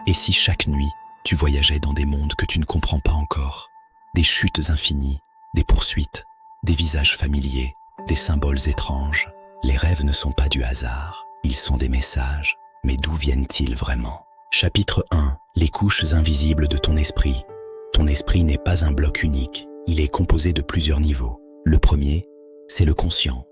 Et si chaque nuit, tu voyageais dans des mondes que tu ne comprends pas encore, des chutes infinies, des poursuites, des visages familiers, des symboles étranges, les rêves ne sont pas du hasard, ils sont des messages. Mais d'où viennent-ils vraiment? Chapitre 1. Les couches invisibles de ton esprit. Ton esprit n'est pas un bloc unique, il est composé de plusieurs niveaux. Le premier, c'est le conscient.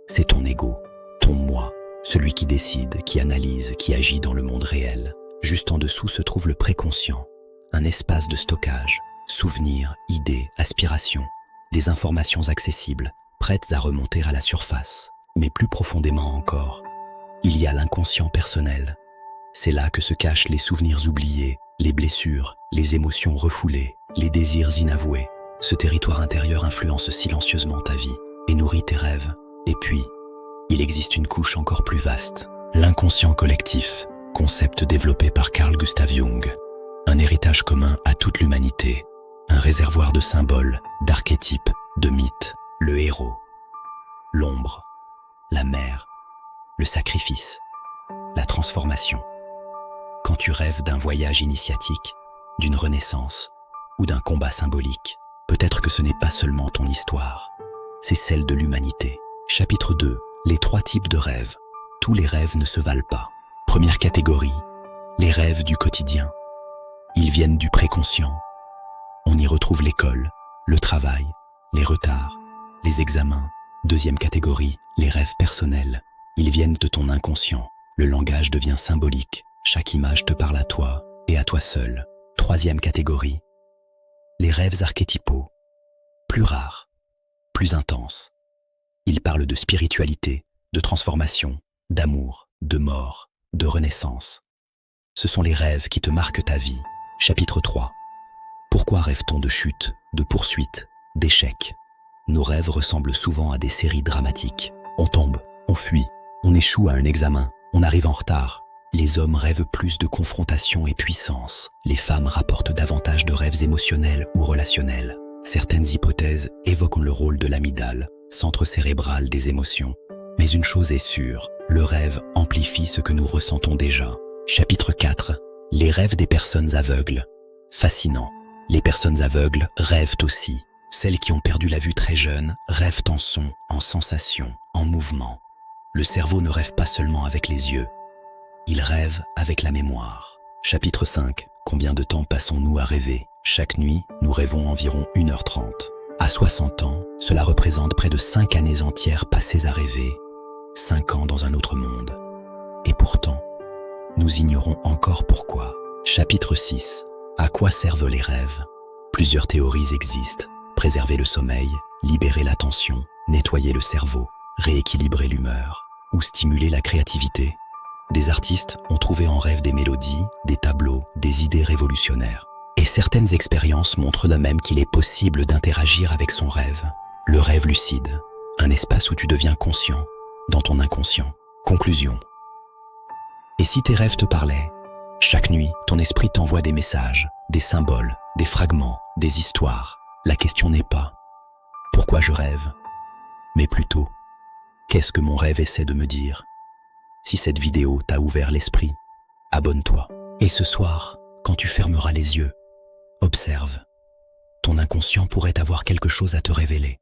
C'est ton ego, ton moi, celui qui décide, qui analyse, qui agit dans le monde réel. Juste en dessous se trouve le préconscient, un espace de stockage, souvenirs, idées, aspirations, des informations accessibles, prêtes à remonter à la surface. Mais plus profondément encore, il y a l'inconscient personnel. C'est là que se cachent les souvenirs oubliés, les blessures, les émotions refoulées, les désirs inavoués. Ce territoire intérieur influence silencieusement ta vie et nourrit tes rêves. Et puis, il existe une couche encore plus vaste, l'inconscient collectif, concept développé par Carl Gustav Jung. Un héritage commun à toute l'humanité, un réservoir de symboles, d'archétypes, de mythes, le héros, l'ombre, la mère, le sacrifice, la transformation. Quand tu rêves d'un voyage initiatique, d'une renaissance ou d'un combat symbolique, peut-être que ce n'est pas seulement ton histoire, c'est celle de l'humanité. Chapitre 2. Les 3 types de rêves. Tous les rêves ne se valent pas. Première catégorie, les rêves du quotidien. Ils viennent du préconscient. On y retrouve l'école, le travail, les retards, les examens. Deuxième catégorie, les rêves personnels. Ils viennent de ton inconscient. Le langage devient symbolique. Chaque image te parle à toi et à toi seul. Troisième catégorie, les rêves archétypaux. Plus rares, plus intenses. Ils parlent de spiritualité, de transformation, d'amour, de mort, de renaissance. Ce sont les rêves qui te marquent ta vie. Chapitre 3. Pourquoi rêve-t-on de chute, de poursuite, d'échecs? Nos rêves ressemblent souvent à des séries dramatiques. On tombe, on fuit, on échoue à un examen, on arrive en retard. Les hommes rêvent plus de confrontation et puissance. Les femmes rapportent davantage de rêves émotionnels ou relationnels. Certaines hypothèses évoquent le rôle de l'amygdale, centre cérébral des émotions. Mais une chose est sûre, le rêve amplifie ce que nous ressentons déjà. Chapitre 4. Les rêves des personnes aveugles. Fascinant. Les personnes aveugles rêvent aussi. Celles qui ont perdu la vue très jeunes rêvent en son, en sensation, en mouvement. Le cerveau ne rêve pas seulement avec les yeux. Il rêve avec la mémoire. Chapitre 5. Combien de temps passons-nous à rêver? Chaque nuit, nous rêvons environ 1h30. À 60 ans, cela représente près de 5 années entières passées à rêver. 5 ans dans un autre monde. Et pourtant, nous ignorons encore pourquoi. Chapitre 6. À quoi servent les rêves? Plusieurs théories existent. Préserver le sommeil, libérer l'attention, nettoyer le cerveau, rééquilibrer l'humeur ou stimuler la créativité. Des artistes ont trouvé en rêve des mélodies, des tableaux, des idées révolutionnaires. Et certaines expériences montrent de même qu'il est possible d'interagir avec son rêve. Le rêve lucide, un espace où tu deviens conscient, dans ton inconscient. Conclusion. Et si tes rêves te parlaient? Chaque nuit, ton esprit t'envoie des messages, des symboles, des fragments, des histoires. La question n'est pas « Pourquoi je rêve ?» mais plutôt « Qu'est-ce que mon rêve essaie de me dire ?» Si cette vidéo t'a ouvert l'esprit, abonne-toi. Et ce soir, quand tu fermeras les yeux, observe. Ton inconscient pourrait avoir quelque chose à te révéler.